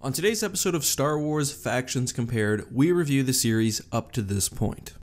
On today's episode of Star Wars Factions Compared, we review the series up to this point.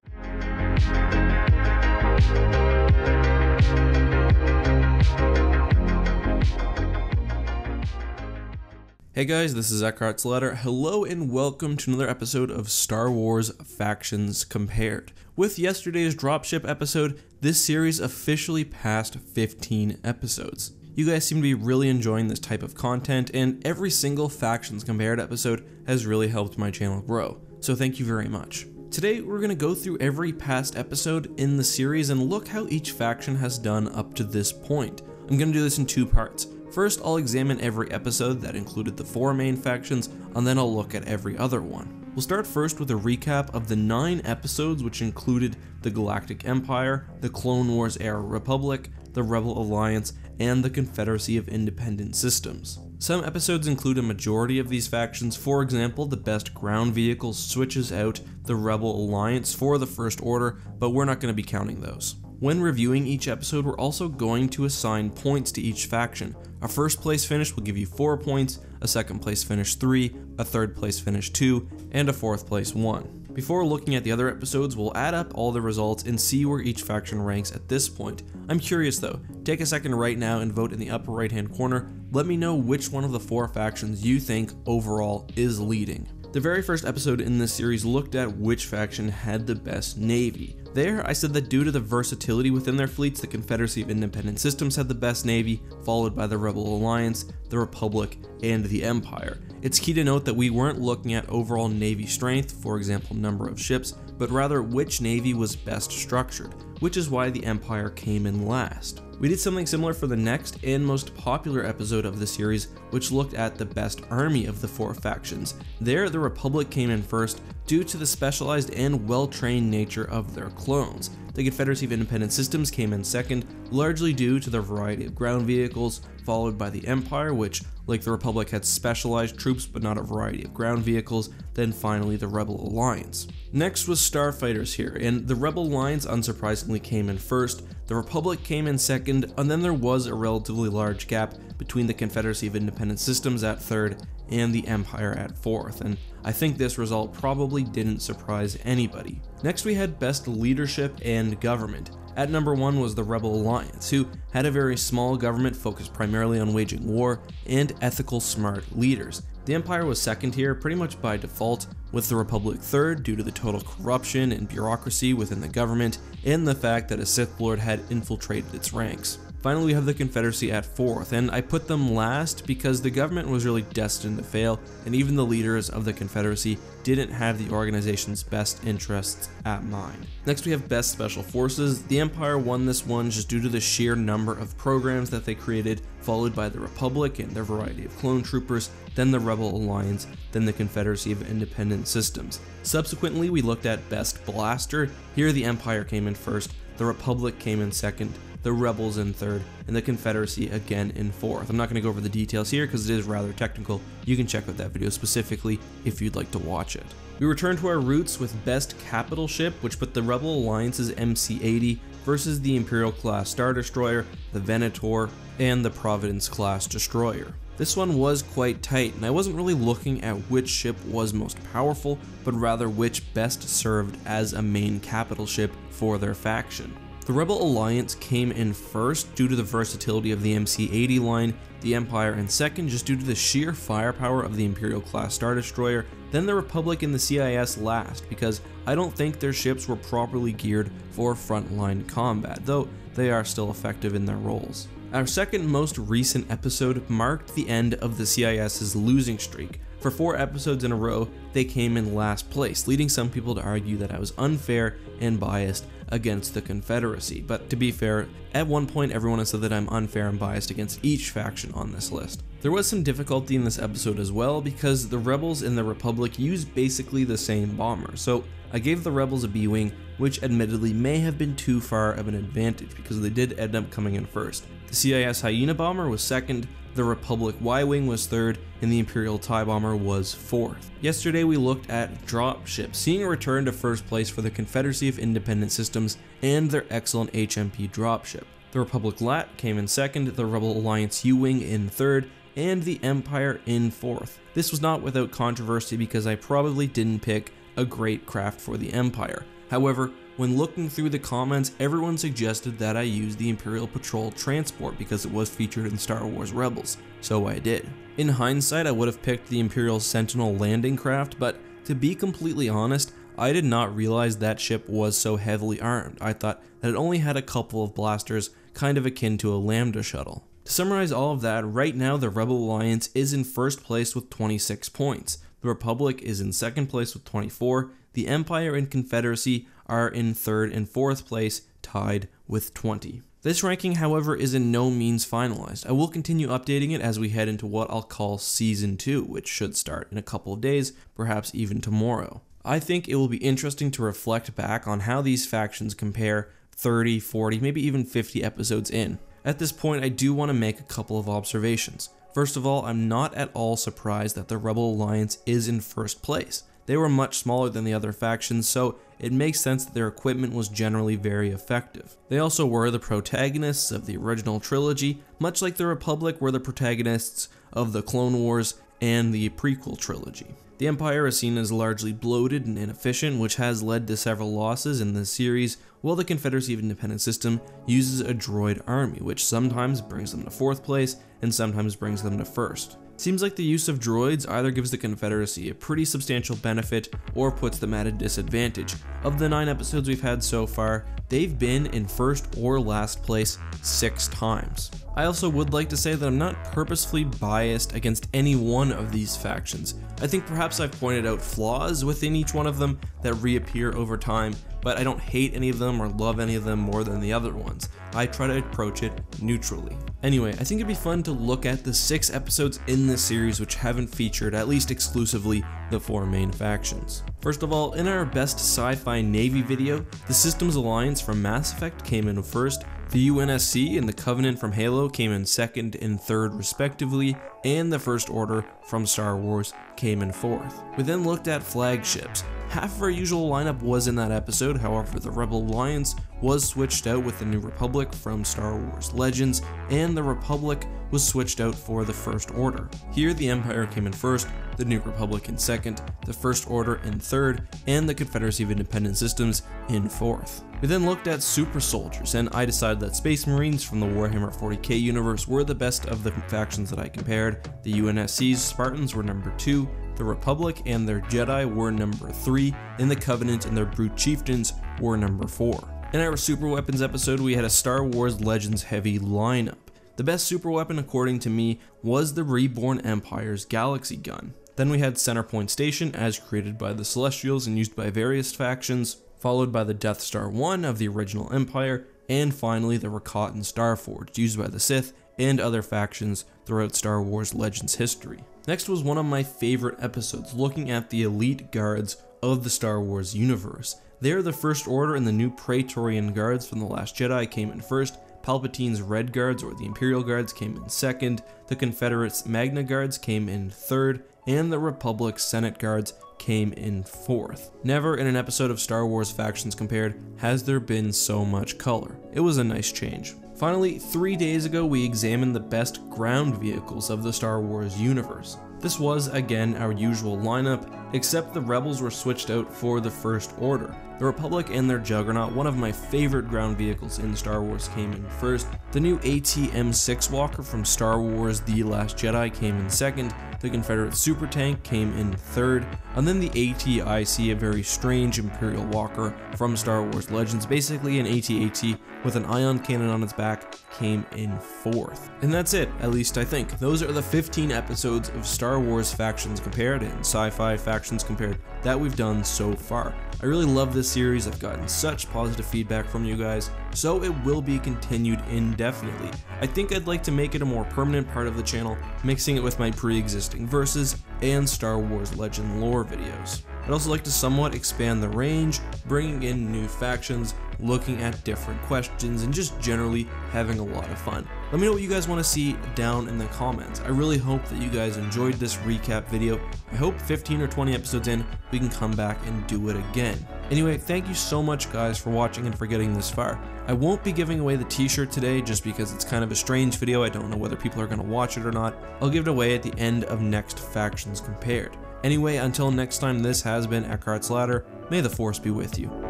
Hey guys, this is EckhartsLadder. Hello and welcome to another episode of Star Wars Factions Compared. With yesterday's dropship episode, this series officially passed 15 episodes. You guys seem to be really enjoying this type of content, and every single Factions Compared episode has really helped my channel grow, so thank you very much. Today we're going to go through every past episode in the series and look how each faction has done up to this point. I'm going to do this in two parts. First, I'll examine every episode that included the 4 main factions, and then I'll look at every other one. We'll start first with a recap of the 9 episodes which included the Galactic Empire, the Clone Wars era Republic, the Rebel Alliance, and the Confederacy of Independent Systems. Some episodes include a majority of these factions. For example, the best ground vehicles switches out the Rebel Alliance for the First Order, but we're not going to be counting those. When reviewing each episode, we're also going to assign points to each faction. A first place finish will give you 4 points, a second place finish 3, a third place finish 2, and a fourth place 1. Before looking at the other episodes, we'll add up all the results and see where each faction ranks at this point. I'm curious though, take a second right now and vote in the upper right hand corner. Let me know which one of the 4 factions you think overall is leading. The very first episode in this series looked at which faction had the best navy. There, I said that due to the versatility within their fleets, the Confederacy of Independent Systems had the best navy, followed by the Rebel Alliance, the Republic, and the Empire. It's key to note that we weren't looking at overall navy strength, for example number of ships, but rather which navy was best structured, which is why the Empire came in last. We did something similar for the next and most popular episode of the series, which looked at the best army of the 4 factions. There, the Republic came in first due to the specialized and well-trained nature of their clones. The Confederacy of Independent Systems came in second, largely due to the variety of ground vehicles, followed by the Empire, which, like the Republic, had specialized troops but not a variety of ground vehicles, then finally the Rebel Alliance. Next was starfighters here, and the Rebel Alliance unsurprisingly came in first, the Republic came in second, and then there was a relatively large gap between the Confederacy of Independent Systems at third and the Empire at fourth, and I think this result probably didn't surprise anybody. Next we had best leadership and government. At number 1 was the Rebel Alliance, who had a very small government focused primarily on waging war and ethical smart leaders. The Empire was second here pretty much by default, with the Republic third due to the total corruption and bureaucracy within the government and the fact that a Sith Lord had infiltrated its ranks. Finally, we have the Confederacy at 4th, and I put them last because the government was really destined to fail, and even the leaders of the Confederacy didn't have the organization's best interests at mind. Next we have Best Special Forces. The Empire won this one just due to the sheer number of programs that they created, followed by the Republic and their variety of clone troopers, then the Rebel Alliance, then the Confederacy of Independent Systems. Subsequently, we looked at Best Blaster. Here the Empire came in first, the Republic came in second, the Rebels in third, and the Confederacy again in fourth. I'm not going to go over the details here because it is rather technical. You can check out that video specifically if you'd like to watch it. We return to our roots with Best Capital Ship, which put the Rebel Alliance's MC-80 versus the Imperial-class Star Destroyer, the Venator, and the Providence-class Destroyer. This one was quite tight, and I wasn't really looking at which ship was most powerful, but rather which best served as a main capital ship for their faction. The Rebel Alliance came in first due to the versatility of the MC-80 line, the Empire in second just due to the sheer firepower of the Imperial-class Star Destroyer, then the Republic and the CIS last because I don't think their ships were properly geared for frontline combat, though they are still effective in their roles. Our second most recent episode marked the end of the CIS's losing streak. For 4 episodes in a row, they came in last place, leading some people to argue that I was unfair and biased against the Confederacy. But to be fair, at one point everyone has said that I'm unfair and biased against each faction on this list. There was some difficulty in this episode as well because the Rebels and the Republic used basically the same bomber, so I gave the Rebels a B-Wing, which admittedly may have been too far of an advantage because they did end up coming in first. The CIS Hyena bomber was second, the Republic Y-Wing was third, and the Imperial TIE Bomber was fourth. Yesterday we looked at dropships, seeing a return to first place for the Confederacy of Independent Systems and their excellent HMP dropship. The Republic LAT came in second, the Rebel Alliance U-Wing in third, and the Empire in 4th. This was not without controversy because I probably didn't pick a great craft for the Empire. However, when looking through the comments, everyone suggested that I use the Imperial Patrol transport because it was featured in Star Wars Rebels, so I did. In hindsight, I would have picked the Imperial Sentinel landing craft, but to be completely honest, I did not realize that ship was so heavily armed. I thought that it only had a couple of blasters, kind of akin to a Lambda shuttle. To summarize all of that, right now the Rebel Alliance is in first place with 26 points. The Republic is in second place with 24. The Empire and Confederacy are in third and fourth place, tied with 20. This ranking, however, is in no means finalized. I will continue updating it as we head into what I'll call Season 2, which should start in a couple of days, perhaps even tomorrow. I think it will be interesting to reflect back on how these factions compare 30, 40, maybe even 50 episodes in. At this point, I do want to make a couple of observations. First of all, I'm not at all surprised that the Rebel Alliance is in first place. They were much smaller than the other factions, so it makes sense that their equipment was generally very effective. They also were the protagonists of the original trilogy, much like the Republic were the protagonists of the Clone Wars and the prequel trilogy. The Empire is seen as largely bloated and inefficient, which has led to several losses in this series, while the Confederacy of Independent System uses a droid army, which sometimes brings them to 4th place and sometimes brings them to 1st. Seems like the use of droids either gives the Confederacy a pretty substantial benefit or puts them at a disadvantage. Of the 9 episodes we've had so far, they've been in first or last place 6 times. I also would like to say that I'm not purposefully biased against any one of these factions. I think perhaps I've pointed out flaws within each one of them that reappear over time, but I don't hate any of them or love any of them more than the other ones. I try to approach it neutrally. Anyway, I think it'd be fun to look at the 6 episodes in this series which haven't featured, at least exclusively, the 4 main factions. First of all, in our best sci-fi navy video, the Systems Alliance from Mass Effect came in first, the UNSC and the Covenant from Halo came in second and third respectively, and the First Order from Star Wars came in 4th. We then looked at flagships. Half of our usual lineup was in that episode, however the Rebel Alliance was switched out with the New Republic from Star Wars Legends, and the Republic was switched out for the First Order. Here the Empire came in first, the New Republic in second, the First Order in third, and the Confederacy of Independent Systems in 4th. We then looked at super soldiers, and I decided that Space Marines from the Warhammer 40k universe were the best of the factions that I compared. The UNSC's Spartans were number 2, the Republic and their Jedi were number 3, and the Covenant and their Brute Chieftains were number 4. In our Super Weapons episode, we had a Star Wars Legends heavy lineup. The best super weapon, according to me, was the Reborn Empire's Galaxy Gun. Then we had Centerpoint Station, as created by the Celestials and used by various factions, followed by the Death Star 1 of the original Empire, and finally the Rakatan Starforge, used by the Sith and other factions throughout Star Wars Legends history. Next was one of my favorite episodes, looking at the elite guards of the Star Wars universe. There, the First Order and the new Praetorian Guards from The Last Jedi came in first, Palpatine's Red Guards or the Imperial Guards came in second, the Confederates' Magna Guards came in third, and the Republic's Senate Guards came in 4th. Never in an episode of Star Wars Factions Compared has there been so much color. It was a nice change. Finally, 3 days ago we examined the best ground vehicles of the Star Wars universe. This was, again, our usual lineup, except the Rebels were switched out for the First Order. The Republic and their Juggernaut, one of my favorite ground vehicles in Star Wars, came in first. The new AT-M6 Walker from Star Wars The Last Jedi came in second. The Confederate Super Tank came in third. And then the AT-IC, a very strange Imperial Walker from Star Wars Legends, basically an AT-AT with an ion cannon on its back, came in 4th. And that's it, at least I think. Those are the 15 episodes of Star Wars Factions Compared and Sci-Fi Factions Compared that we've done so far. I really love this series. I've gotten such positive feedback from you guys, so it will be continued indefinitely. I think I'd like to make it a more permanent part of the channel, mixing it with my pre-existing Versus and Star Wars Legend lore videos. I'd also like to somewhat expand the range, bringing in new factions, looking at different questions, and just generally having a lot of fun. Let me know what you guys want to see down in the comments. I really hope that you guys enjoyed this recap video. I hope 15 or 20 episodes in, we can come back and do it again. Anyway, thank you so much guys for watching and for getting this far. I won't be giving away the t-shirt today just because it's kind of a strange video. I don't know whether people are going to watch it or not. I'll give it away at the end of next Factions Compared. Anyway, until next time, this has been EckhartsLadder. May the Force be with you.